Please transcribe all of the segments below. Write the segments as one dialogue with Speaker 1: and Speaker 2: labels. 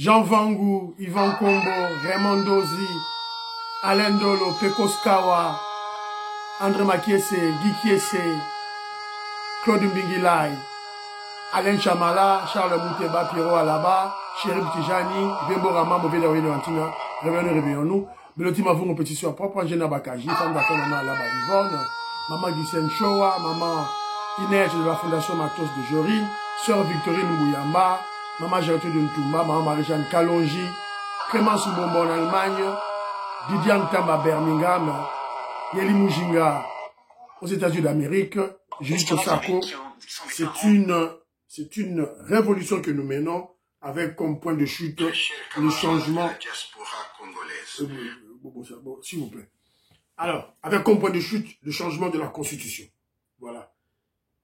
Speaker 1: Jean Vangou, Yvan Kombo, Raymond Dozi, Alain Dolo, Pekos Kawa, André Makiese, Guy Kiese, Claude Mbingilai, Alain Chamala, Charles Mouteba, Pierrot Alaba, Chérif Tijani, Vembo Rama, Mauvais Daoué Antina, réveillons-nous. Beloti Mavou, mon petit soeur propre, Angena Bakaji, femme d'accord, maman Alaba Yvonne, maman Guissène Choa, maman Inès de la Fondation Matos de Jorine, sœur Victorine Mouyamba, maman Gertrude Ntoumba, maman Marie-Jeanne Kalonji, Clémence Mbombo en Allemagne, Didiane Tamba Birmingham, Yeli Mujinga aux États-Unis d'Amérique, Jules Tosako. C'est une révolution que nous menons avec comme point de chute le changement. S'il vous plaît. Alors, avec comme point de chute le changement de la Constitution. Voilà.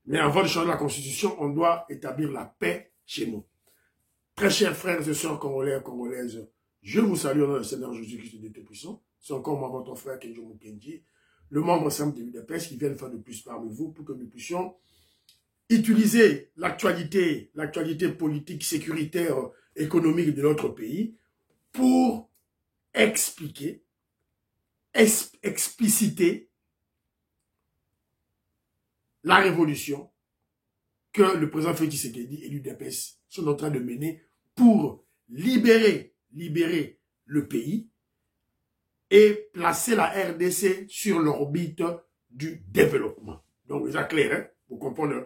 Speaker 1: Mais avant de changer la Constitution, on doit établir la paix chez nous. Très chers frères et sœurs congolais et congolaises, je vous salue au nom du Seigneur Jésus-Christ de Tout-Puissant. C'est encore moi, votre frère Kenjo Mukenji, le membre simple de l'UDPS qui vient une fois de plus parmi vous pour que nous puissions utiliser l'actualité politique, sécuritaire, économique de notre pays pour expliquer, expliciter la révolution que le président Félix Tshisekedi et l'UDPS sont en train de mener pour libérer le pays et placer la RDC sur l'orbite du développement. Donc, c'est clair, hein? Vous comprenez,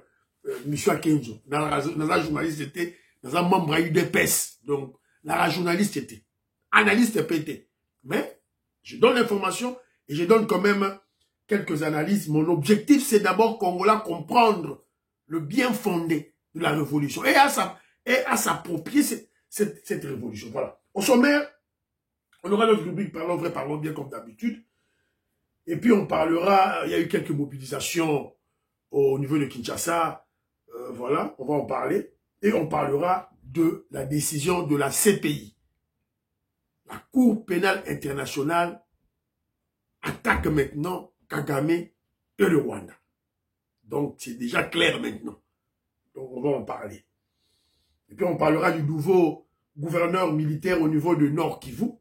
Speaker 1: Monsieur Kenzo, dans la journaliste était, dans un membre UDPS. Donc, dans la journaliste était, analyste PT. Mais, je donne l'information et je donne quand même quelques analyses. Mon objectif, c'est d'abord Congolais comprendre le bien fondé de la révolution et à s'approprier cette révolution. Voilà. Au sommaire, on aura notre rubrique Parlons vrai, parlons bien comme d'habitude. Et puis on parlera, il y a eu quelques mobilisations au niveau de Kinshasa. Voilà, on va en parler. Et on parlera de la décision de la CPI. La Cour pénale internationale attaque maintenant Kagame et le Rwanda. Donc c'est déjà clair maintenant. Donc on va en parler. Et puis on parlera du nouveau gouverneur militaire au niveau de Nord Kivu,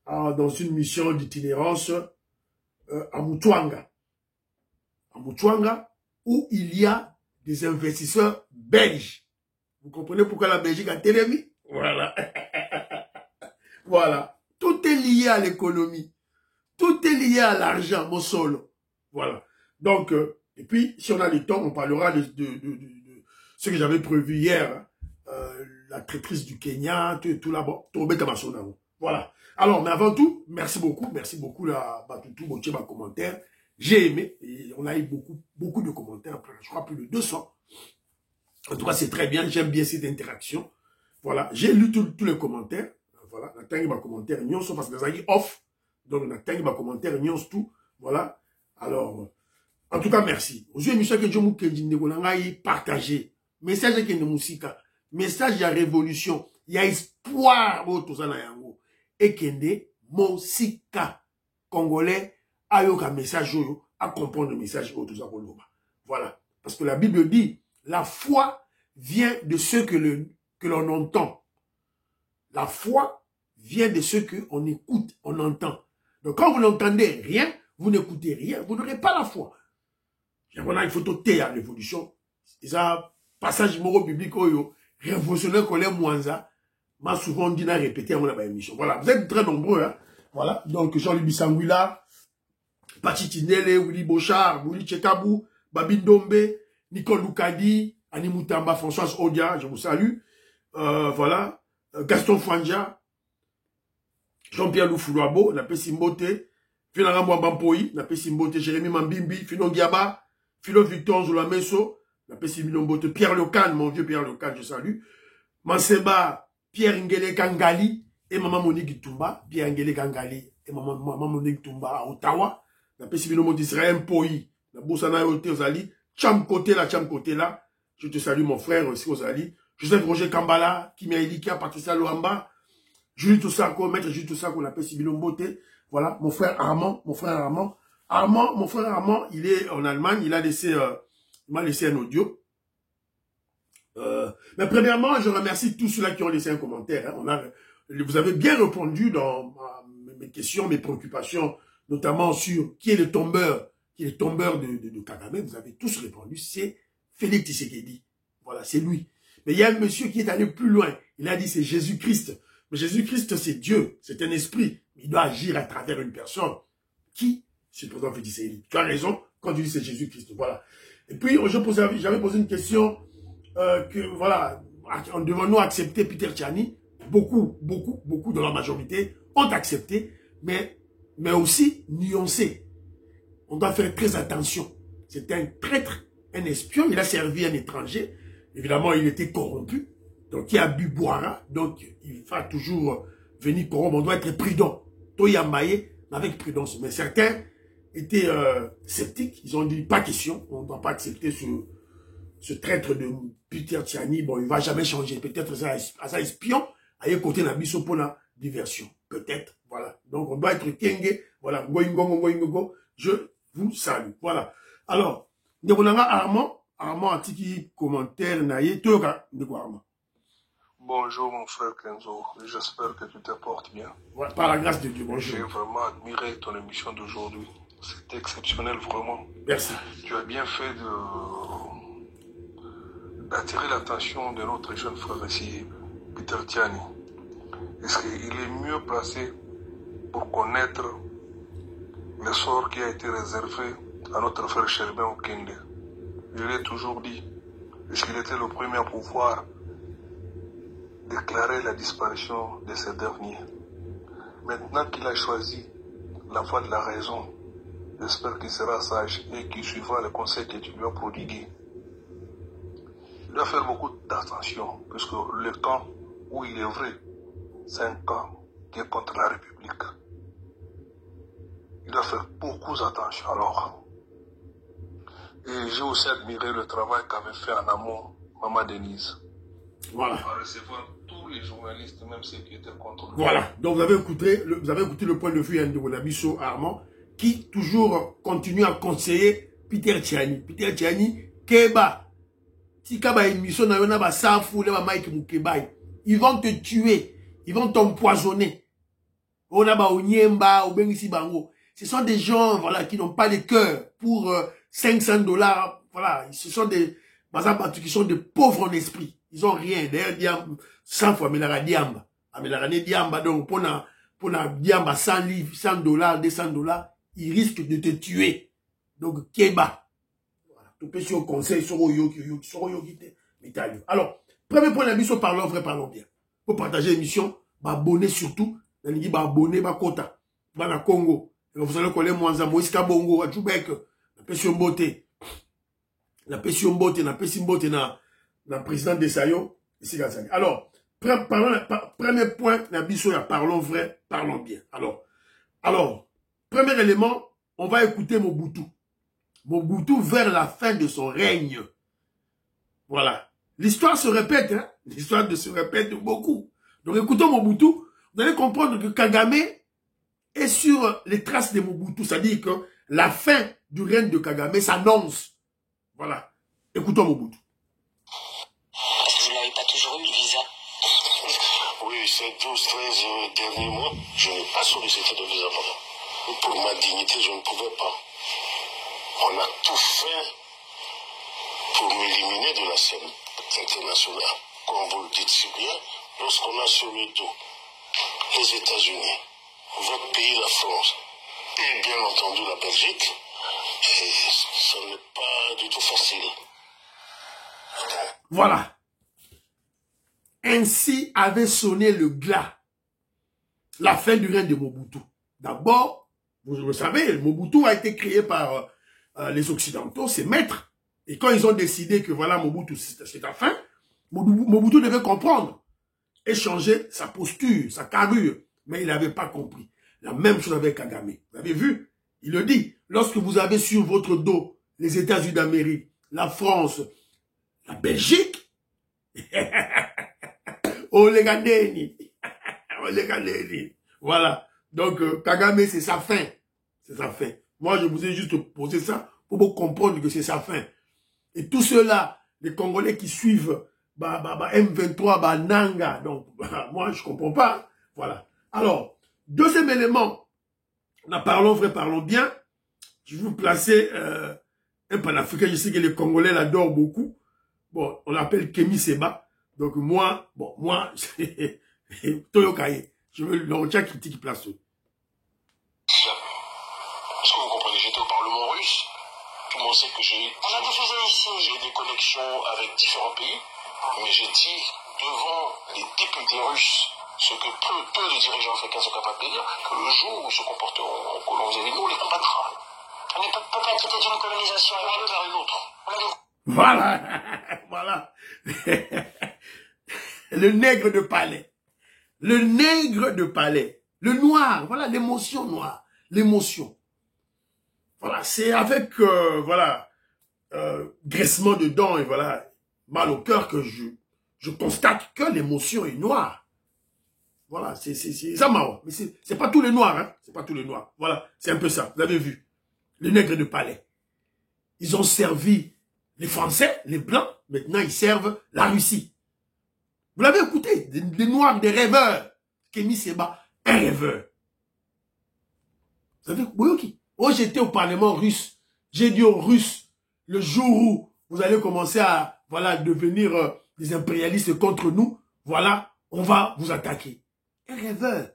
Speaker 1: dans une mission d'itinérance à Mutuanga. À Mutuanga, où il y a des investisseurs belges. Vous comprenez pourquoi la Belgique a télémis? Voilà. Voilà. Tout est lié à l'économie. Tout est lié à l'argent, mon solo. Voilà. Donc, et puis, si on a le temps, on parlera de ce que j'avais prévu hier. La traîtrise du Kenya, tout là-bas. Voilà. Alors, mais avant tout, merci beaucoup, la Batutu, mon commentaire. J'ai aimé, et on a eu beaucoup de commentaires, je crois plus de 200. En tout cas, c'est très bien, j'aime bien cette interaction. Voilà, j'ai lu tous les commentaires. Voilà, j'attends ma commentaire, nyonso, parce que ça y est off. Donc, j'attends ma commentaire, nyonso tout. Voilà. Alors, en tout cas, merci. Aujourd'hui, émission que je vous ai partagé. Message que nous message de révolution. Il y a espoir, et kende mosika congolais ayoka message à comprendre le message voilà, parce que la Bible dit la foi vient de ce que l'on entend. La foi vient de ce que on écoute, on entend. Donc quand vous n'entendez rien, vous n'écoutez rien, vous n'aurez pas la foi. Il faut toter la révolution. Et ça passage moro biblique révolutionnaire qu'on est Mwanza. M'a souvent dit à répéter à mon émission. Voilà, vous êtes très nombreux. Hein? Voilà, donc Jean-Louis Bissangwila, Pachi Tinele, Willy Bochard, Willy Tchekabou, Babi Ndombe, Nicole Loukadi, Annie Moutamba, Françoise Odia, je vous salue. Voilà, Gaston Fanja, Jean-Pierre Loufoulouabo, Napé Simbote, Finarambo Bampoï, Napé Simbote, Jérémy Mambimbi, Fino Giaba, Philo Victor Zoulameso, Napé Simbote, Pierre Lecan, mon vieux Pierre Lecan, je salue. Manseba, Pierre Ngele Kangali et Maman Monique Tumba, Pierre Ngele Kangali et Maman Monique Tumba à Ottawa. La Pessimino d'Israël Poi, la Boussana Oté Ozali, Cham côté là. Je te salue mon frère aussi Ozali. Joseph Roger Kambala, Kimia Elikia, Patricia Luamba, Julie Toussako, Maître Julie Toussako, la Pessimino Mbote. Voilà, mon frère Armand, mon frère Armand, il est en Allemagne, il m'a laissé un audio. Mais premièrement, je remercie tous ceux-là qui ont laissé un commentaire. Hein. Vous avez bien répondu dans mes questions, mes préoccupations, notamment sur qui est le tombeur de Kagame. Vous avez tous répondu, c'est Félix Tshisekedi. Voilà, c'est lui. Mais il y a un monsieur qui est allé plus loin. Il a dit c'est Jésus-Christ. Mais Jésus-Christ, c'est Dieu, c'est un esprit. Il doit agir à travers une personne. Qui? C'est le président Félix Tshisekedi. Tu as raison quand tu dis c'est Jésus-Christ. Voilà. Et puis, j'avais posé une question que, voilà, devons-nous accepter Peter Tchani? Beaucoup de la majorité ont accepté, mais aussi nuancé. On doit faire très attention. C'est un traître, un espion, il a servi un étranger. Évidemment, il était corrompu. Donc, il a bu boira. Donc, il va toujours venir corrompre. On doit être prudent. Toyamaye, avec prudence. Mais certains étaient sceptiques. Ils ont dit, pas question. On ne doit pas accepter ce traître de Peter Tchani. Bon, il ne va jamais changer. Peut-être à sa espion, à y côté la biso pour la diversion. Peut-être. Voilà. Donc, on doit être kenge. Voilà. Je vous salue. Voilà. Alors, nous avons Armand un petit commentaire.
Speaker 2: Bonjour mon frère Kenzo, j'espère que tu te portes bien.
Speaker 1: Ouais, par la grâce de Dieu, bonjour.
Speaker 2: J'ai vraiment admiré ton émission d'aujourd'hui. C'était exceptionnel vraiment.
Speaker 1: Merci.
Speaker 2: Tu as bien fait d'attirer l'attention de notre jeune frère ici, Peter Tchani. Est-ce qu'il est mieux placé pour connaître le sort qui a été réservé à notre frère Sherbin Okende? Je l'ai toujours dit. Est-ce qu'il était le premier à pouvoir déclarer la disparition de ces derniers? Maintenant qu'il a choisi la voie de la raison, j'espère qu'il sera sage et qu'il suivra le conseil que tu lui as prodigué. Il doit faire beaucoup d'attention, puisque le camp où il est vrai, c'est un camp qui est contre la République. Il doit faire beaucoup d'attention alors. Et j'ai aussi admiré le travail qu'avait fait en amont Maman Denise.
Speaker 1: Voilà.
Speaker 2: À recevoir tous les journalistes, même ceux qui étaient contre lui.
Speaker 1: Voilà. Donc vous avez écouté le point de vue de Wolabiso Armand, qui toujours continue à conseiller Peter Tchani. Peter Tchani, Keba. Si Kaba émission na yona ba safu le ba Mike Mukebai. Ils vont te tuer. Ils vont t'empoisonner. On a ba Onyemba, Obengisi Bango. Ce sont des gens, voilà, qui n'ont pas de cœur pour $500. Voilà. Ce sont des, qui sont des pauvres en esprit. Ils ont rien. D'ailleurs, 100 fois, mais la diamba. Mais la diamba, donc, pour la diamba 100 livres, $100, $200, ils risquent de te tuer. Donc, Keba. Voilà. Tout peut sur conseil, sur alors, premier point d'avis, parlons vrai, parlons bien. Pour partager l'émission, abonner surtout. Abonner, kota. Na Congo. Vous allez connaître Mwanza, Moïse Kabongo, à Djoubek. La pression beauté. La pression beauté, na président de Sayo. Alors, premier point, parlons vrai, parlons bien. Alors, premier élément, on va écouter Mobutu. Mobutu vers la fin de son règne. Voilà. L'histoire se répète, hein. L'histoire se répète beaucoup. Donc, écoutons Mobutu. Vous allez comprendre que Kagame est sur les traces de Mobutu. C'est-à-dire que la fin du règne de Kagame s'annonce. Voilà. Écoutons Mobutu.
Speaker 3: Vous n'avez pas toujours eu le visa?
Speaker 4: Oui, ces 12-13 derniers mois, je n'ai pas sollicité de visa. Pour ma dignité, je ne pouvais pas. On a tout fait pour m'éliminer de la scène internationale. Comme vous le dites si bien, lorsqu'on a sur le dos les États-Unis, votre pays, la France, et bien entendu la Belgique, et ce n'est pas du tout facile.
Speaker 1: Voilà. Ainsi avait sonné le glas. La fin du règne de Mobutu. D'abord, vous le savez, Mobutu a été créé par les Occidentaux, ses maîtres. Et quand ils ont décidé que voilà, Mobutu, c'est la fin, Mobutu devait comprendre et changer sa posture, sa carrure. Mais il n'avait pas compris. La même chose avec Kagame. Vous avez vu? Il le dit. Lorsque vous avez sur votre dos les États-Unis d'Amérique, la France, la Belgique, oh les Gadeni, oh les Gadeni. Voilà. Donc Kagame, c'est sa fin. C'est sa fin. Moi, je vous ai juste posé ça pour vous comprendre que c'est sa fin. Et tous ceux-là, les Congolais qui suivent M23, Nanga. Donc, moi, je comprends pas. Voilà. Alors, deuxième élément, parlons vrai, parlons bien. Je vais vous placer un panafricain. Je sais que les Congolais l'adorent beaucoup. Bon, on l'appelle Kémy Séba. Donc, moi, Toyokaye. Je veux l'entien critique place.
Speaker 4: Est-ce que vous comprenez? J'étais au Parlement russe. Tout le monde sait que j'ai des connexions avec différents pays. Mais j'ai dit devant les députés russes ce que peu de dirigeants africains sont capables de dire, que le jour où ils se comporteront en colons avec nous, on les combattra. On ne peut pas traiter d'une colonisation vers une autre.
Speaker 1: Voilà. Voilà. Le nègre de palais. Le nègre de palais. Le noir. Voilà, l'émotion noire. L'émotion. Voilà, c'est avec, graissement de dents et voilà, mal au cœur que je constate que l'émotion est noire. Voilà, c'est ça marrant. Mais c'est pas tous les noirs, hein. C'est pas tous les noirs. Voilà, c'est un peu ça. Vous avez vu. Les nègres de palais. Ils ont servi les Français, les Blancs. Maintenant, ils servent la Russie. Vous l'avez écouté. Des noirs, des rêveurs. Kémy Séba, un rêveur. Vous avez écouté. Oh, j'étais au Parlement russe. J'ai dit aux Russes, le jour où vous allez commencer à, devenir des impérialistes contre nous, voilà, on va vous attaquer. Un rêveur.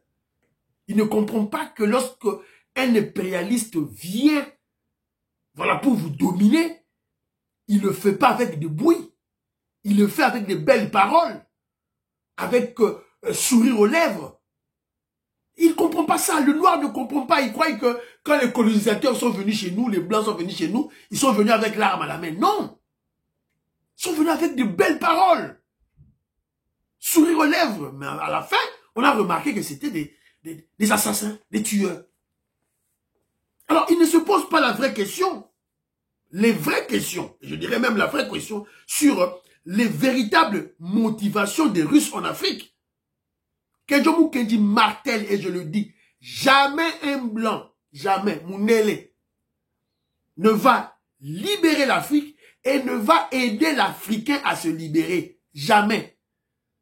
Speaker 1: Il ne comprend pas que lorsque un impérialiste vient, pour vous dominer, il ne le fait pas avec des bruits. Il le fait avec des belles paroles. Avec sourire aux lèvres. Il ne comprend pas ça. Le noir ne comprend pas. Il croit que quand les colonisateurs sont venus chez nous, les blancs sont venus chez nous, ils sont venus avec l'arme à la main. Non. Ils sont venus avec de belles paroles. Sourire aux lèvres. Mais à la fin, on a remarqué que c'était des assassins, des tueurs. Alors, ils ne se posent pas la vraie question. Les vraies questions, je dirais même la vraie question, sur les véritables motivations des Russes en Afrique. Kedjomu Kendi martèle, et je le dis, jamais un blanc, jamais, Mounele, ne va libérer l'Afrique et ne va aider l'Africain à se libérer. Jamais.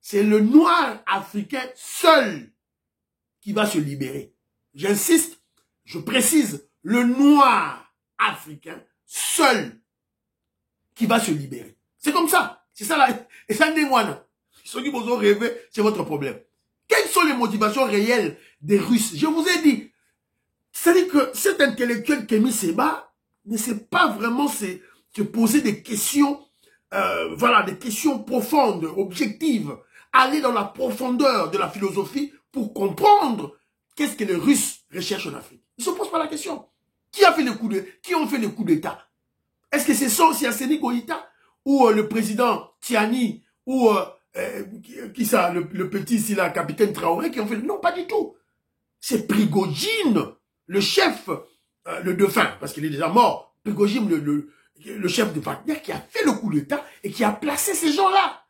Speaker 1: C'est le noir africain seul qui va se libérer. J'insiste, je précise, le noir africain seul qui va se libérer. C'est comme ça. C'est ça là. Et ça n'est moi. Ceux qui vous ont rêvé, c'est votre problème. Quelles sont les motivations réelles des Russes? Je vous ai dit. C'est-à-dire que cet intellectuel Kémy Séba ne sait pas vraiment se poser des questions, des questions profondes, objectives. Aller dans la profondeur de la philosophie pour comprendre qu'est-ce que les Russes recherchent en Afrique. Ils ne se posent pas la question. Qui ont fait les coups d'État? Est-ce que c'est Sonsi Asseni Goïta ou le président Tiani ou qui ça, le petit ici là, capitaine Traoré qui ont fait? Non, pas du tout. C'est Prigojine, le chef, le dauphin, parce qu'il est déjà mort. Prigojine, le chef de Wagner, qui a fait le coup d'État et qui a placé ces gens-là.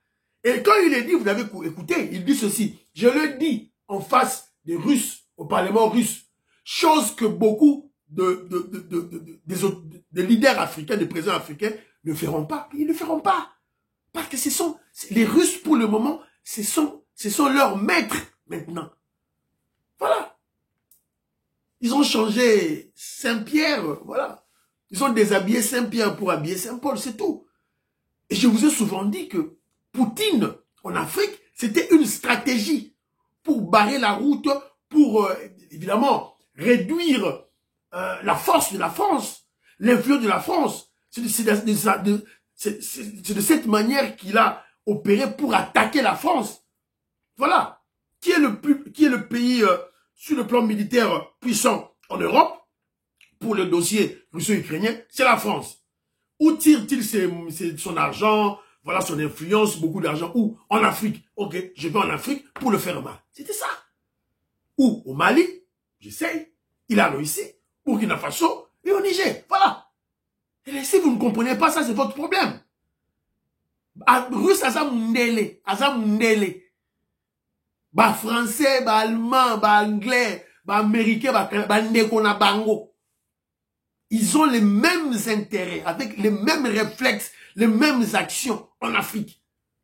Speaker 1: Et quand il est dit, vous avez écouté, il dit ceci. Je le dis en face des Russes, au Parlement russe. Chose que beaucoup des leaders africains, des présidents africains ne feront pas. Ils ne feront pas. Parce que les Russes, pour le moment, ce sont leurs maîtres maintenant. Voilà. Ils ont changé Saint-Pierre, voilà. Ils ont déshabillé Saint-Pierre pour habiller Saint-Paul, c'est tout. Et je vous ai souvent dit que Poutine, en Afrique, c'était une stratégie pour barrer la route, pour, évidemment, réduire la force de la France, l'influence de la France. C'est de cette manière qu'il a opéré pour attaquer la France. Voilà. Qui est le pays sur le plan militaire puissant en Europe pour le dossier russo-ukrainien? C'est la France. Où tire-t-il son argent, voilà son influence, beaucoup d'argent? Où? En Afrique. Ok, je vais en Afrique pour le faire mal. C'était ça. Ou au Mali, j'essaye, il a réussi. Burkina Faso et au Niger. Voilà. Et si vous ne comprenez pas ça, c'est votre problème. Russe, azamundele. Ba français, ba allemand, ba anglais, ba américain, ba ndekona bango. Ils ont les mêmes intérêts, avec les mêmes réflexes, les mêmes actions en Afrique.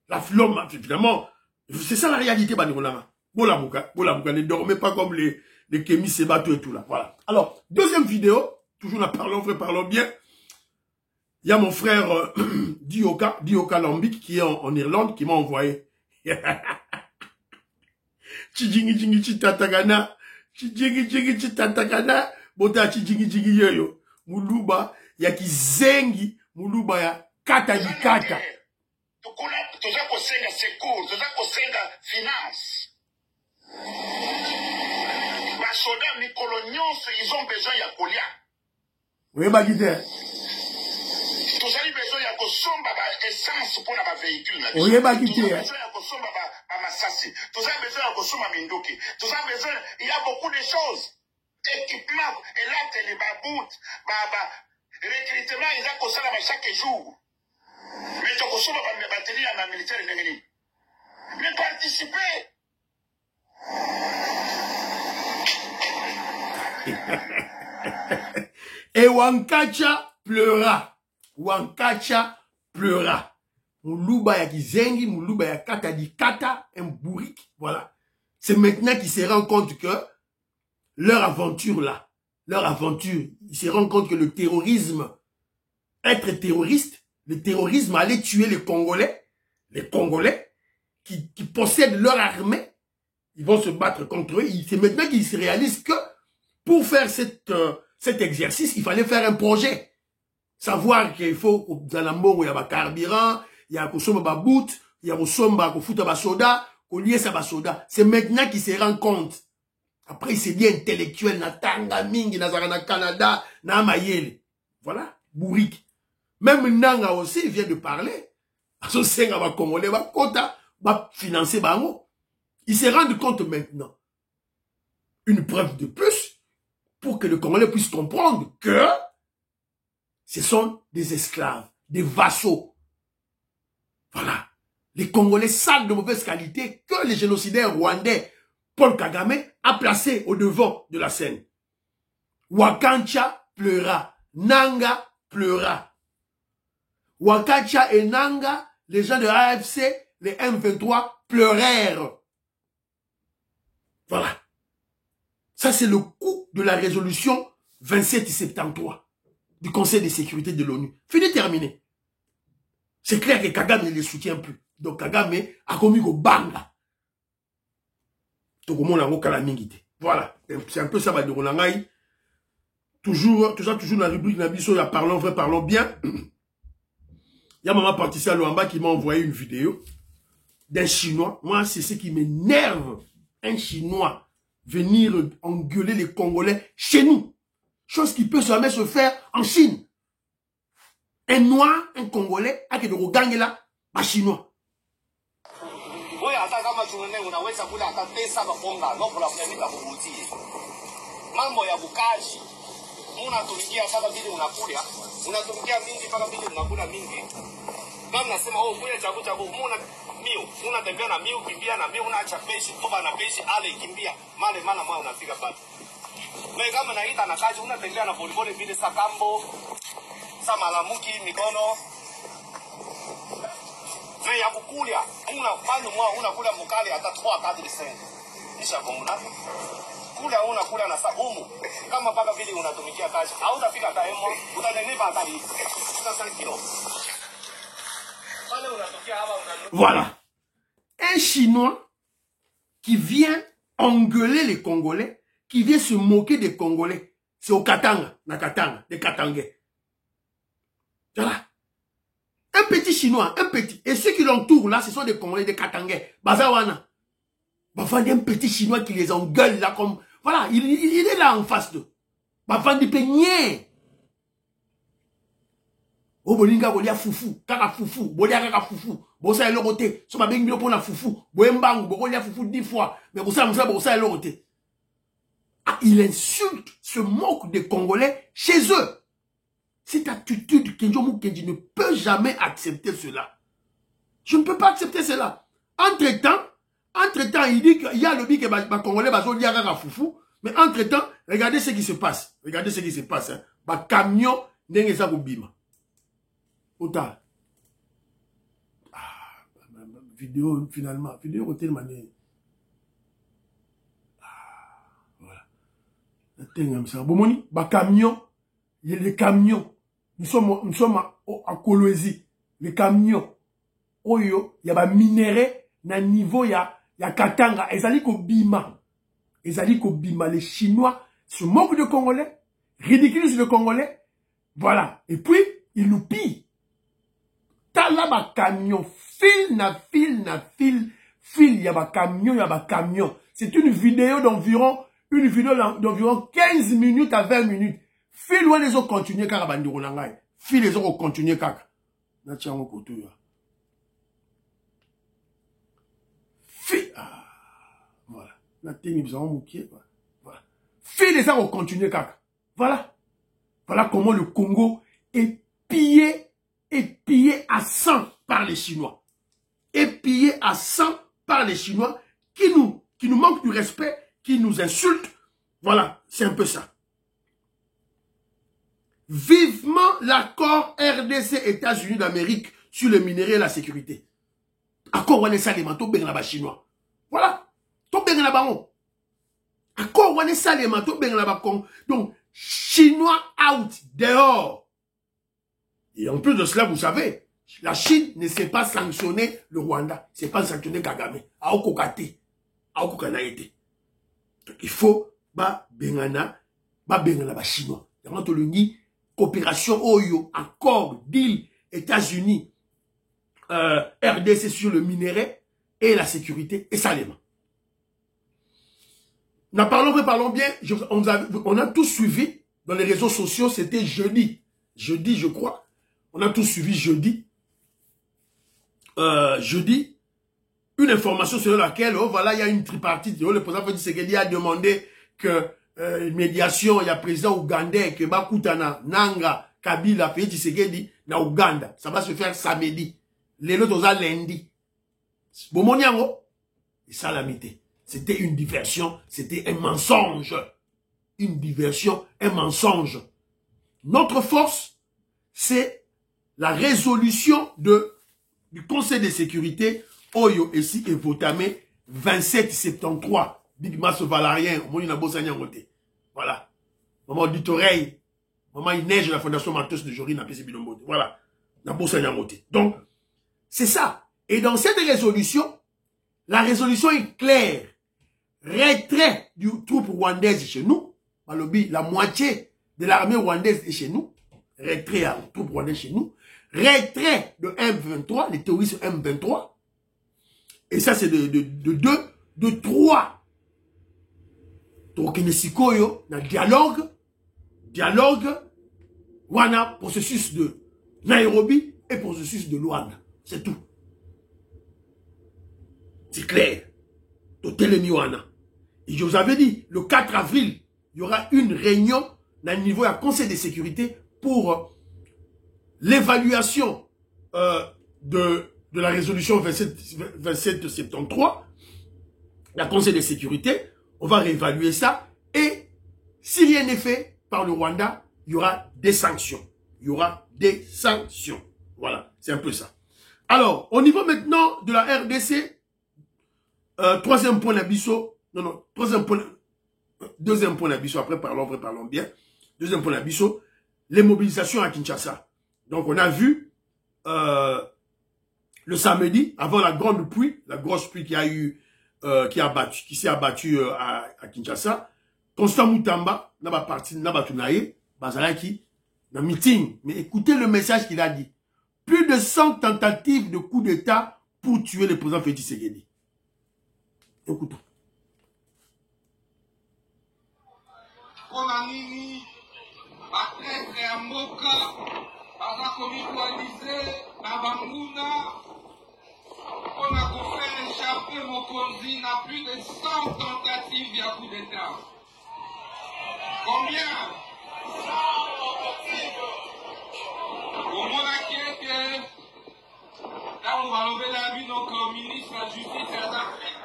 Speaker 1: La flamme, évidemment, c'est ça la réalité, Banirolama. Bolamuka, ne dormez pas comme les Kémy Sebato et tout là. Voilà. Alors, deuxième vidéo, toujours en parlant vrai, parlons bien. Il y a mon frère Dioka Lambic qui est en Irlande, qui m'a envoyé. Chijingi chitatagana, chijingi chitatagana, bota chijingi yoyo. Muluba ya kizengi, muluba ya kata di kata.
Speaker 4: Toza kosenga secours, toza kosenga finance. Basoda mikolo nyonso, ils ont besoin ya kolia.
Speaker 1: Oui, bagite.
Speaker 4: Toza besoin ya kosomba ba essence pour na ba véhicule.
Speaker 1: Oui, bagite.
Speaker 4: Toza besoin ya kosomba ba masasi. Toza besoin ya kosomba mindoki. Toza besoin, il y a beaucoup de choses. Équipement, et là, les babout, recrutement, ils ont ça chaque jour. Mais tu as besoin de batterie à la militaire et mais participer.
Speaker 1: Et Wankacha pleura. Wankacha pleura. Moulouba ya kizengi, moulouba ya kata di kata, un bourrique. Voilà. C'est maintenant qu'il se rend compte que leur aventure là, leur aventure, ils se rendent compte que le terrorisme, être terroriste, le terrorisme allait tuer les Congolais qui possèdent leur armée, ils vont se battre contre eux. C'est maintenant qu'ils se réalisent que pour faire cet exercice, il fallait faire un projet. Savoir qu'il faut, dans la mort, il y a un carburant, il y a un bout, il y a un soda, soda. C'est maintenant qu'ils se rendent compte. Après, il s'est dit intellectuel, na tanga mingi, na zara na Canada, na mayele. Voilà, bourrique. Même Nanga aussi, il vient de parler. Aso senga va congolais, va kota, va financer bango. Il se rend compte maintenant. Une preuve de plus, pour que le Congolais puisse comprendre que ce sont des esclaves, des vassaux. Voilà. Les Congolais sales de mauvaise qualité que les génocidaires rwandais Paul Kagame a placé au devant de la scène. Wakancha pleura. Nanga pleura. Wakancha et Nanga, les gens de AFC, les M23, pleurèrent. Voilà. Ça, c'est le coup de la résolution 2773 du Conseil de sécurité de l'ONU. Fini, terminé. C'est clair que Kagame ne les soutient plus. Donc Kagame a commis au banga. Voilà, c'est un peu ça, toujours dans la rubrique Nabiso, parlons vrai, parlons bien. Il y a maman Patricia Luamba qui m'a envoyé une vidéo d'un Chinois. Moi, c'est ce qui m'énerve. Un Chinois venir engueuler les Congolais chez nous. Chose qui peut jamais se faire en Chine. Un Noir, un Congolais, a que de reganger là, un Chinois.
Speaker 4: Wewe hata kama tunene unaweza kula hata pesa baponga no kwa kuandika kubuti. Mambo ya bukaji. Unatumikia sasa vile unatumikia mingi mpaka vile unakula mingi. Kama nasema oh kule chagu muna miu, unatembea na miu kimbia na miu unaacha pesa toba na pesa ale kimbia male maana mwa unafika pale. Wewe kama naita na kazi unatembea na polepole vile sakambo samalamuki mikono mais ya kukulia unakula mukali hata 3-4 cents nisha komuna kula unakula na sabumu kama paka vile unatumikia kazi hautafika hata hemo utanenepa hata 5 kilo pale unatokea hapa
Speaker 1: voilà un Chinois qui vient engueuler les Congolais, qui vient se moquer des Congolais. C'est au Katanga, na Katanga, des Katangais. Voilà. Un petit Chinois, un petit. Et ceux qui l'entourent là, ce sont des Congolais, des Katangais. Bazawana. Bafandi un petit Chinois qui les engueule là comme... Voilà, il est là en face d'eux. Bafandi peigné. Oh, bolinga bolia fufu, kaka fufu, bolia kaka fufu. Bosa elorote. So ba bengi bilo pona fufu. Boembangu, bolia fufu 10 fois. Mais bosa elorote. Ah, il insulte, se moque des Congolais chez eux. Cette attitude, Kenjomu Kenji ne peut jamais accepter cela. Je ne peux pas accepter cela. Entre-temps, il dit qu'il y a le bic et les Congolais, ils ont foufou. Mais entre-temps, regardez ce qui se passe. Regardez ce qui se passe. Bah, camion, n'est-ce pas bima. Ota. vidéo, finalement. Vidéo, côté mané. Voilà. Bon, camion, il y a les camions. Nous sommes à Kolwezi. Les camions. Oyo, il y a des minéraux, na niveau, il y a Katanga. Ezali ko bima. Ezali ko bima. Les Chinois se moquent de Congolais, ridiculisent le Congolais. Voilà. Et puis, ils nous pillent. T'as là, ba camion. Fil, il y a ba camion. C'est une vidéo d'environ 15 minutes à 20 minutes. Fil, où les autres continuent, car abandiro nangai. Fil, les autres continuent, car. Na tiango koto ya. Fil, voilà. Na tengi bizarre moukier, voilà. Fil, les autres continuent, car. Voilà. Voilà comment le Congo est pillé à 100 par les Chinois. Et pillé à 100 par les Chinois qui nous manquent du respect, qui nous insultent. Voilà, c'est un peu ça. Vivement l'accord RDC États-Unis d'Amérique sur le minerai et la sécurité. Accord wane salema to benga ba chinois. Voilà. To benga ba on. Accord wane salema to benga ba kon. Donc Chinois out dehors. Et en plus de cela, vous savez, la Chine ne sait pas sanctionner le Rwanda, ne sait pas sanctionner Kagame. Aokokate, aokokanaete. Donc il faut ba bengana ba chinois. Dans le coopération Oyo, accord, deal, États-Unis, RDC sur le minerai et la sécurité, et ça les mains. Parlons bien, on a tous suivi dans les réseaux sociaux, c'était jeudi, je crois, on a tous suivi jeudi, une information selon laquelle, oh voilà, il y a une tripartite, oh, le président Félix Tshisekedi a demandé que médiation, il y a président ougandais, que Bakutana, Nanga, Kabila, Félix Tshisekedi, na Ouganda. Ça va se faire samedi. Les autres, lundi. Bomoniango, et ça l'amité. C'était une diversion, c'était un mensonge. Une diversion, un mensonge. Notre force, c'est la résolution du Conseil de sécurité, Oyo, ici, et Votamé, 2773. Big Mass Valarien, voilà. Maman dit oreille, maman il neige la fondation Matos de Jory n'a pas binombo. Voilà. Donc, c'est ça. Et dans cette résolution, la résolution est claire. Retrait du troupe rwandaise chez nous. La moitié de l'armée rwandaise est chez nous. Retrait à troupe rwandaise chez nous. Retrait de M23, les terroristes M23. Et ça, c'est de 3. Donc, il y a dialogue, wana, processus de Nairobi et processus de Luanda. C'est tout. C'est clair. Et je vous avais dit, le 4 avril, il y aura une réunion au niveau du Conseil de sécurité pour l'évaluation de la résolution 2773, la Conseil de sécurité. On va réévaluer ça et si rien n'est fait par le Rwanda, il y aura des sanctions. Il y aura des sanctions. Voilà, c'est un peu ça. Alors, au niveau maintenant de la RDC, troisième point d'abisso, deuxième point d'abisso, après parlons bien. Deuxième point d'abisso, les mobilisations à Kinshasa. Donc, on a vu le samedi, avant la grande pluie, la grosse pluie qu'il y a eu, qui s'est abattu à Kinshasa, Constant Moutamba, n'a pas parti, n'a pas tunaye, Bazalaki, dans le meeting. Mais écoutez le message qu'il a dit. Plus de 100 tentatives de coup d'État pour tuer le président Félix Tshisekedi. Écoutons.
Speaker 5: On a fait échapper Mokonzi à plus de 100 tentatives de coup d'État. Combien? 100 tentatives. Au moins, là, on va lever la vie donc au ministre de la Justice et de l'Afrique.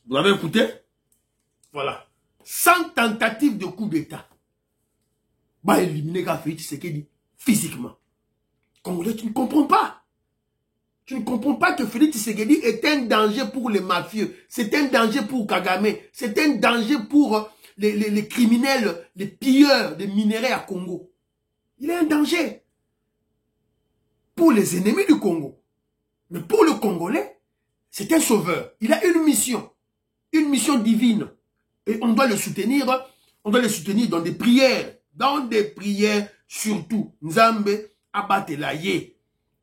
Speaker 1: Vous avez écouté? Voilà. 100 tentatives de coup d'État. Bah, éliminer Félix Tshisekedi physiquement. Congolais, tu ne comprends pas. Tu ne comprends pas que Félix Tshisekedi est un danger pour les mafieux. C'est un danger pour Kagame. C'est un danger pour les criminels, les pilleurs des minerais à Congo. Il est un danger pour les ennemis du Congo. Mais pour le Congolais, c'est un sauveur. Il a une mission divine. Et on doit le soutenir dans des prières. Dans des prières surtout. Nzambe Abatelaye.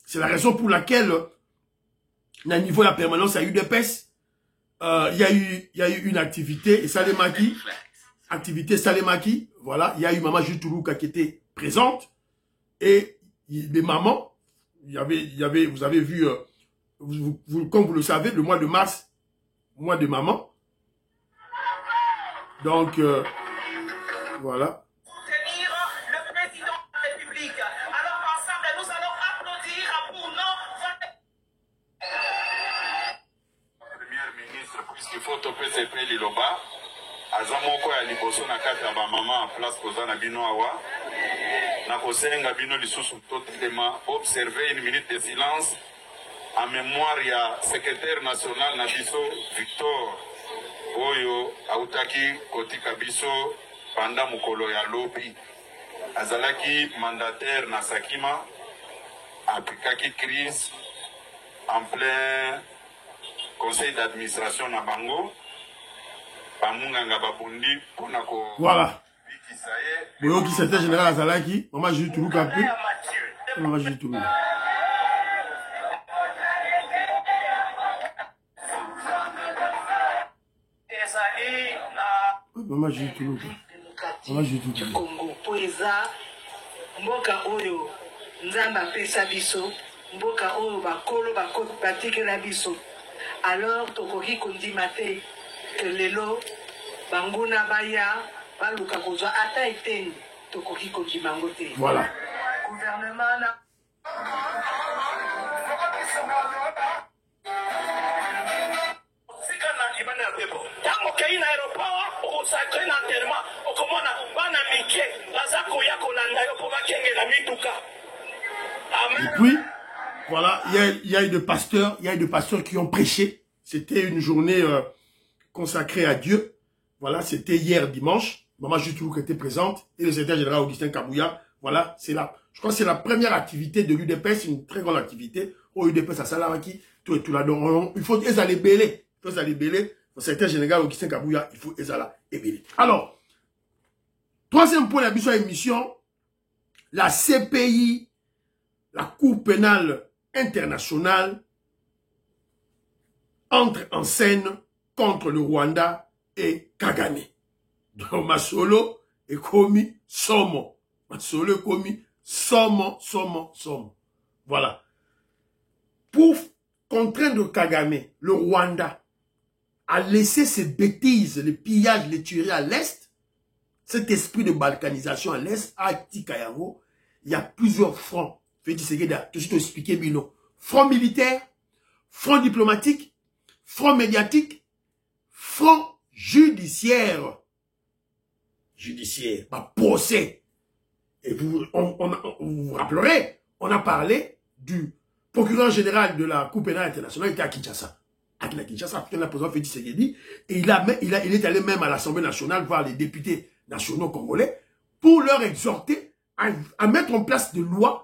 Speaker 1: C'est la raison pour laquelle, au niveau de la permanence à UDPS, il y a eu une activité, et Salemaki, activité Salemaki, voilà, il y a eu Maman Jutuluka qui était présente, et les mamans, vous avez vu, comme vous le savez, le mois de mars, mois de maman, donc, voilà.
Speaker 6: Puisqu'il faut topper ces pays liloba, azamoko ya liboso na kati ya ba mama en place koza na bino awa, na kosenga bino lisusu totelema observer une minute de silence en mémoire ya secrétaire national na biso Victor oyo autaki kotika biso panda mukolo ya lobi, azalaki mandataire na Sakima, apikaki crise en plein conseil d'administration na bango, bamunganga babundi pona ko
Speaker 1: voilà. Boyo qui c'était général Azalaki, Maman Jutuluka peu. Maman Jutuluka. Maman Jutuluka. Maman Jutuluka.
Speaker 7: Congo poeza mboka oyo nzamba pesa biso, mboka oyo bakolo batikela biso. Alors, tokoki kondima te que lelo banguna baya baluka kozwa ata eteni tokoki kondima ngo te.
Speaker 1: Voilà.
Speaker 7: Gouvernement na sikana ibana pepo. Tango kei na aéroport o sakre na terma o komona bana mike bazako ya kolanda yo po bakenge na mituka.
Speaker 1: Et puis voilà, il y a eu des pasteurs qui ont prêché. C'était une journée consacrée à Dieu. Voilà, c'était hier dimanche. Maman Jutuluka était présente et le secrétaire général Augustin Kabouya. Voilà, c'est là. Je crois que c'est la première activité de l'UDPS, une très grande activité. Au UDPS à Salamaki, tout là. Donc, il faut les belé. Il faut les belé. Le secrétaire général Augustin Kabouya, il faut les belé. Alors, troisième point de la émission, la CPI, la Cour pénale internationale, entre en scène contre le Rwanda et Kagame. Donc, Masolo est commis somo. Masolo est commis somo. Voilà. Pour contraindre Kagame, le Rwanda, à laisser ses bêtises, les pillages, les tueries à l'Est, cet esprit de balkanisation à l'Est, à Tikayango, il y a plusieurs fronts. Félix Tshisekedi a tout de suite expliqué, Bino. Front militaire, front diplomatique, front médiatique, front judiciaire. Judiciaire, pas procès. Et vous vous rappellerez, on a parlé du procureur général de la Cour pénale internationale, il était à Kinshasa. À Kinshasa, il a président Félix Tshisekedi, et il est allé même à l'Assemblée nationale voir les députés nationaux congolais pour leur exhorter à mettre en place des lois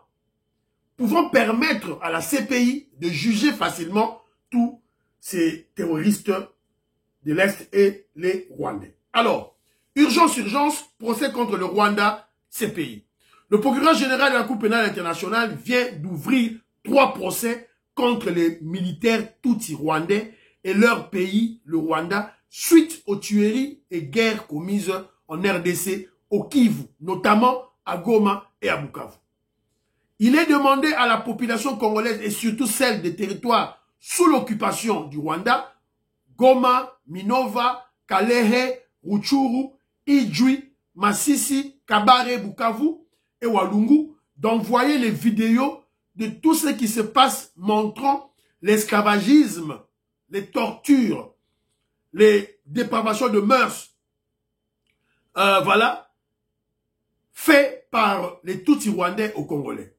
Speaker 1: pouvant permettre à la CPI de juger facilement tous ces terroristes de l'Est et les Rwandais. Alors, urgence, procès contre le Rwanda, CPI. Le procureur général de la Cour pénale internationale vient d'ouvrir 3 procès contre les militaires tutsis rwandais et leur pays, le Rwanda, suite aux tueries et guerres commises en RDC, au Kivu, notamment à Goma et à Bukavu. Il est demandé à la population congolaise et surtout celle des territoires sous l'occupation du Rwanda, Goma, Minova, Kalehe, Rutshuru, Ijwi, Masisi, Kabare, Bukavu et Walungu, d'envoyer les vidéos de tout ce qui se passe montrant l'esclavagisme, les tortures, les dépravations de mœurs, voilà, fait par les Tutsis rwandais aux Congolais.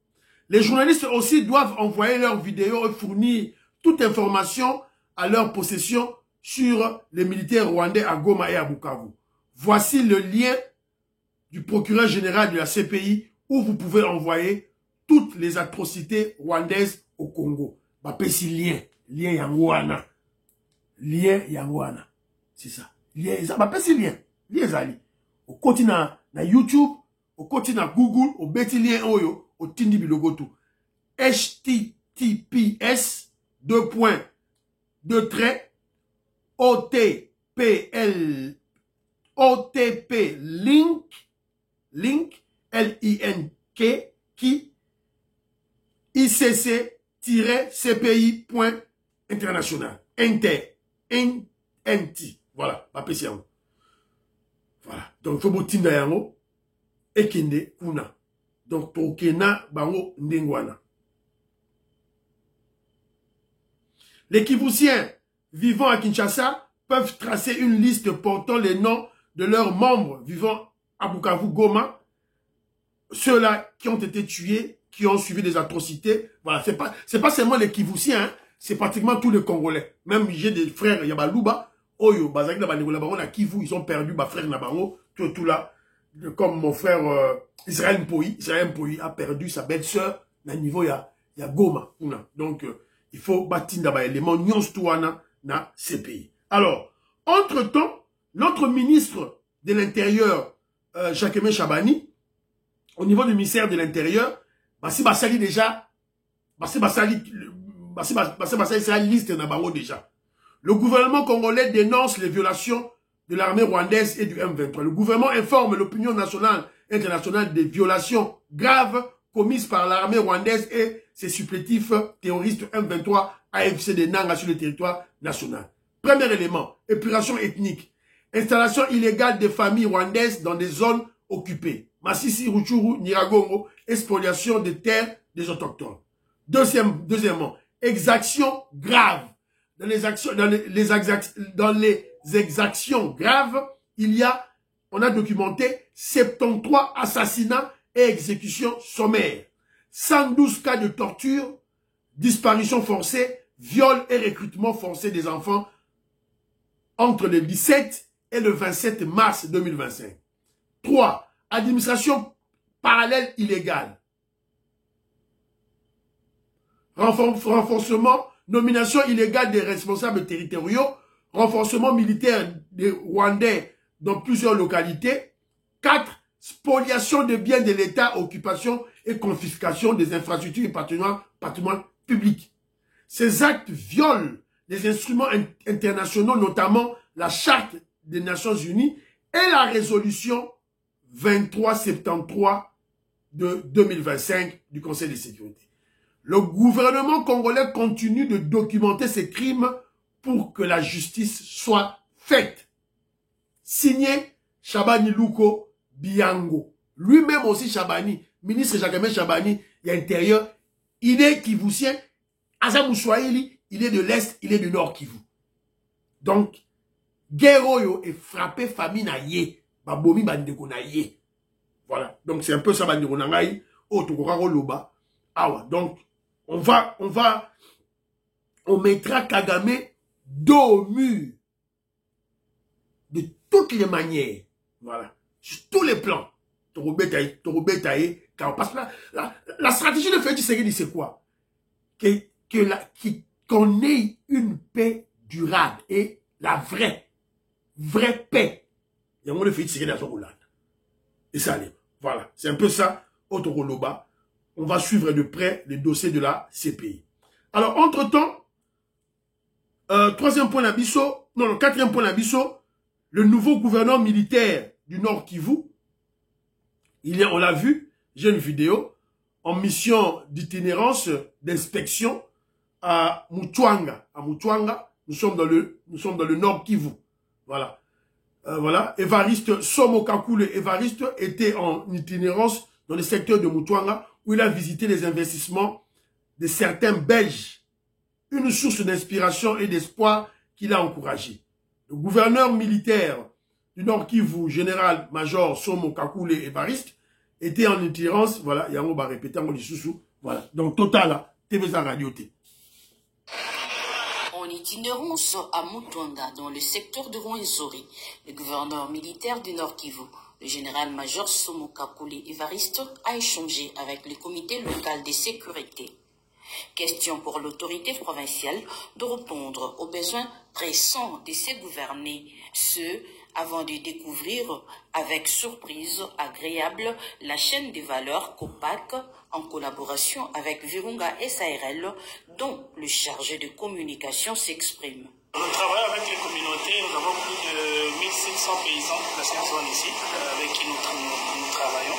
Speaker 1: Les journalistes aussi doivent envoyer leurs vidéos et fournir toute information à leur possession sur les militaires rwandais à Goma et à Bukavu. Voici le lien du procureur général de la CPI où vous pouvez envoyer toutes les atrocités rwandaises au Congo. Bapesi lien Yangwana. Lien Yangwana. C'est ça. Lien, bapesi lien. Lien zali. Au continent na YouTube, au continent Google, au beti lien oyo, au tindi bilogotu. HTTPS OTP link LINK qui ICC-CPI.international. NT. Voilà. Voilà. Donc, il faut que tinda yango ekende kuna. Donc, tokena bango ndengwana. Les Kivusiens vivant à Kinshasa peuvent tracer une liste portant les noms de leurs membres vivant à Bukavu, Goma, ceux-là qui ont été tués, qui ont suivi des atrocités. Voilà, c'est pas seulement les Kivusiens, hein, c'est pratiquement tous les Congolais. Même j'ai des frères, Yabaluba, Oyo, Bazaki, Nabangola, Kivu, ils ont perdu ma frère Nabango, tout là. Comme mon frère Israël Mpoyi a perdu sa belle-sœur, à niveau, il y a Goma. Donc, il faut bâtir d'abord l'élément Nyonstouana na CPI. Alors, entre-temps, notre ministre de l'Intérieur, Jacquemin Chabani, au niveau du ministère de l'Intérieur, Bassi Bassali déjà, Bassi Bassali c'est la liste Nabango déjà. Le gouvernement congolais dénonce les violations de l'armée rwandaise et du M23. Le gouvernement informe l'opinion nationale et internationale des violations graves commises par l'armée rwandaise et ses supplétifs terroristes M23 AFC de Nanga sur le territoire national. Premier élément, épuration ethnique. Installation illégale des familles rwandaises dans des zones occupées. Massissi, Rutshuru, Nyiragongo, expoliation des terres des autochtones. Deuxièmement, exactions graves. Dans les exactions graves, on a documenté 73 assassinats et exécutions sommaires, 112 cas de torture, disparition forcée, viol et recrutement forcé des enfants entre le 17 et le 27 mars 2025. 3. Administration parallèle illégale. Renforcement, nomination illégale des responsables territoriaux, renforcement militaire des Rwandais dans plusieurs localités. 4. Spoliation de biens de l'État, occupation et confiscation des infrastructures et patrimoine public. Ces actes violent les instruments internationaux, notamment la Charte des Nations Unies et la résolution 2373 de 2025 du Conseil de sécurité. Le gouvernement congolais continue de documenter ces crimes pour que la justice soit faite. Signé Chabani Luko Biango. Lui-même aussi Chabani, ministre Jacquemin Chabani, l'intérieur, il est kivusien. Azam Swahili, il est de l'Est, il est du Nord Kivu. Donc, Guerroyo est frappé famine à Yé. Babomi bandeko na Yé. Voilà. Donc, c'est un peu ça bandeko na ngai. Otokokaro loba. Awa. Donc, on mettra Kagame dos au mur. De toutes les manières. Voilà. Sur tous les plans. Parce que la stratégie de Félix Tshisekedi, c'est quoi? Qu'on ait une paix durable et la vraie paix. Il y a un de Félix Tshisekedi à son Hollande. Et ça allait. Voilà. C'est un peu ça. Otokoloba. On va suivre de près les dossiers de la CPI. Alors, entre-temps, quatrième point d'abisso, le nouveau gouverneur militaire du Nord Kivu, on l'a vu, j'ai une vidéo, en mission d'itinérance, d'inspection à Mutuanga. À Mutuanga, nous sommes dans le Nord Kivu. Voilà. Voilà. Évariste Somokakule, Évariste était en itinérance dans le secteur de Mutuanga, où il a visité les investissements de certains Belges. Une source d'inspiration et d'espoir qu'il a encouragé. Le gouverneur militaire du Nord Kivu, général-major Somo Kakule Évariste, était en itinérance, voilà, Yango va répéter, on dit sous Voilà. Donc, total, TV Radio T.
Speaker 3: En itinérance à Mutwanga, dans le secteur de Rwenzori, le gouverneur militaire du Nord Kivu, le général-major Somoka Kouli Evariste, a échangé avec le comité local de sécurité. Question pour l'autorité provinciale de répondre aux besoins pressants de ses gouvernés, ce avant de découvrir avec surprise agréable la chaîne des valeurs COPAC en collaboration avec Virunga SARL, dont le chargé de communication s'exprime.
Speaker 8: Nous travaillons avec les communautés, nous avons plus de 1700 paysans de la zone ici avec qui nous travaillons.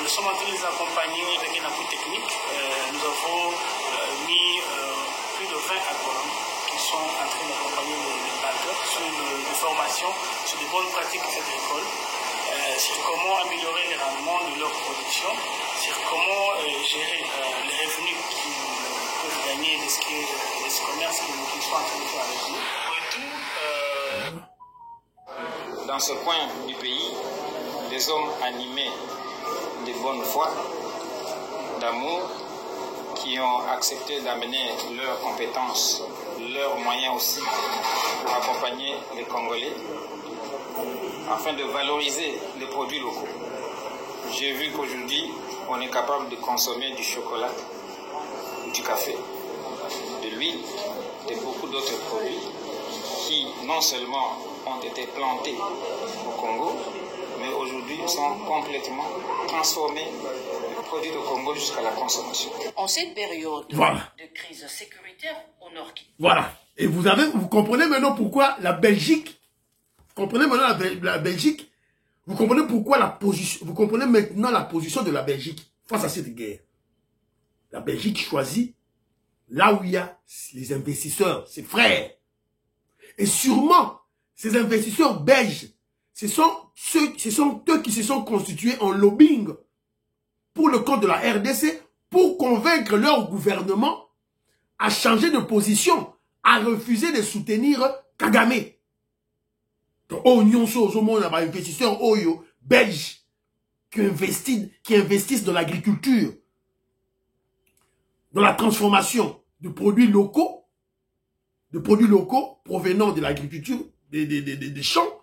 Speaker 8: Nous sommes en train de les accompagner avec un appui technique. Nous avons mis plus de 20 agronomes qui sont en train d'accompagner les planteurs sur des formations, sur des bonnes pratiques agricoles, sur comment améliorer les rendements de leur production, sur comment gérer les revenus qu'ils peuvent gagner de ce commerce qu'ils sont en train de faire avec nous.
Speaker 9: Dans ce coin du pays, des hommes animés de bonne foi, d'amour, qui ont accepté d'amener leurs compétences, leurs moyens aussi, à accompagner les Congolais, afin de valoriser les produits locaux. J'ai vu qu'aujourd'hui, on est capable de consommer du chocolat, du café, de l'huile, et beaucoup d'autres produits qui non seulement ont été plantés au Congo, mais aujourd'hui sont complètement transformés, produits au Congo jusqu'à la consommation.
Speaker 3: En cette période
Speaker 1: Voilà.
Speaker 3: de crise sécuritaire au Nord Kivu.
Speaker 1: Voilà. Et vous comprenez maintenant pourquoi la Belgique, vous comprenez maintenant la Belgique, vous comprenez pourquoi la position, vous comprenez maintenant la position de la Belgique face à cette guerre. La Belgique choisit là où il y a les investisseurs, ses frères. Et sûrement, ces investisseurs belges, ce sont eux qui se sont constitués en lobbying pour le compte de la RDC pour convaincre leur gouvernement à changer de position, à refuser de soutenir Kagame. Donc, oh, nyonso, au monde, il y a des investisseurs belges qui investissent dans l'agriculture, dans la transformation de produits locaux provenant de l'agriculture, des champs,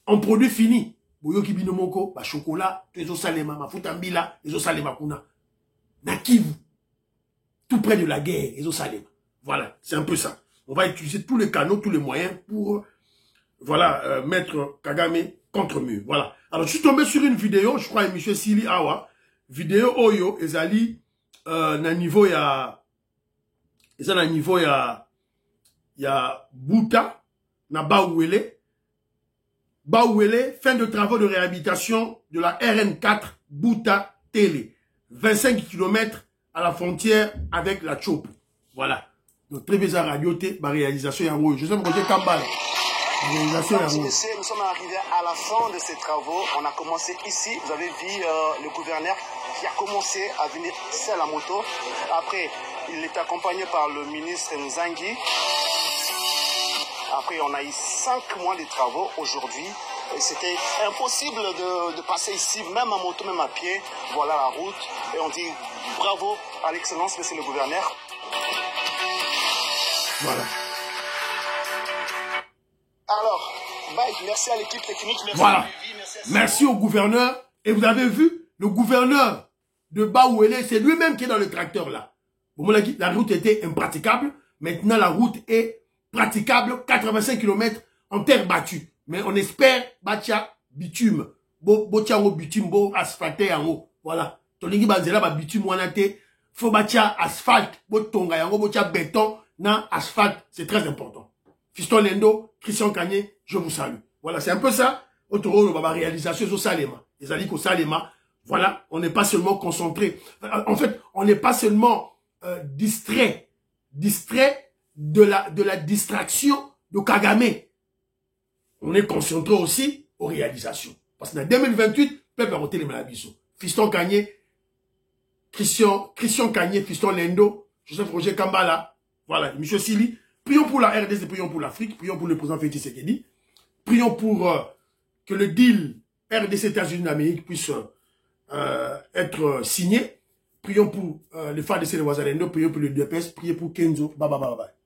Speaker 1: en produits finis. Boyoki binomoko, ba chocolat, tezo salema, mafuta mbila, tezo salema kuna. Na Kivu. Tout près de la guerre, tezo salema. Voilà, c'est un peu ça. On va utiliser tous les canaux, tous les moyens pour, voilà, mettre Kagame contre mur. Voilà. Alors, je suis tombé sur une vidéo, je crois, M. Sili Awa, vidéo Oyo, ezali, na niveau ya Bouta, na Baouele, fin de travaux de réhabilitation de la RN4 Bouta Télé. 25 km à la frontière avec la Tchop. Voilà. Donc, très bizarre radio T, ma réalisation Yango. Je sais pas Roger Kambal. Réalisation Yango.
Speaker 10: Nous sommes arrivés à la fin de ces travaux. On a commencé ici. Vous avez vu le gouverneur qui a commencé à venir seul à moto. Après, il était accompagné par le ministre Nzangi. Après, on a eu 5 mois de travaux aujourd'hui. C'était impossible de passer ici, même en moto, même à pied. Voilà la route. Et on dit bravo à l'excellence, monsieur le gouverneur.
Speaker 1: Voilà.
Speaker 10: Alors, bye, merci à l'équipe technique. Merci
Speaker 1: voilà. Merci au gouverneur. Et vous avez vu, le gouverneur de Baouele, c'est lui-même qui est dans le tracteur là. La route était impraticable. Maintenant, la route est praticable, 85 km en terre battue. Mais on espère batia bitume. Botia bitume, bo asphalté en haut. Voilà. Tolingi banzela ba bitume wanate. Faut batia asphalte, botonga yango, botia béton, na asphalte. C'est très important. Fiston Lendo, Christian Kanye, je vous salue. Voilà, c'est un peu ça. Autour de la réalisation au Salema. Les alliés au Salema. Voilà, on n'est pas seulement concentré. En fait, on n'est pas seulement distrait de la distraction de Kagame. On est concentré aussi aux réalisations. Parce que en 2028, peuple a voté les maladies. Fiston Kanye, Christian Kanye, Fiston Lendo, Joseph Roger Kambala, voilà, M. Sili. Prions pour la RDC, prions pour l'Afrique, prions pour le président Félix Tshisekedi. Prions pour que le deal RDC États-Unis d'Amérique puisse être signé. prions pour les FADC de Ouazalendo, prions pour le DPS, priez pour Kenzo, bye bye bye bye.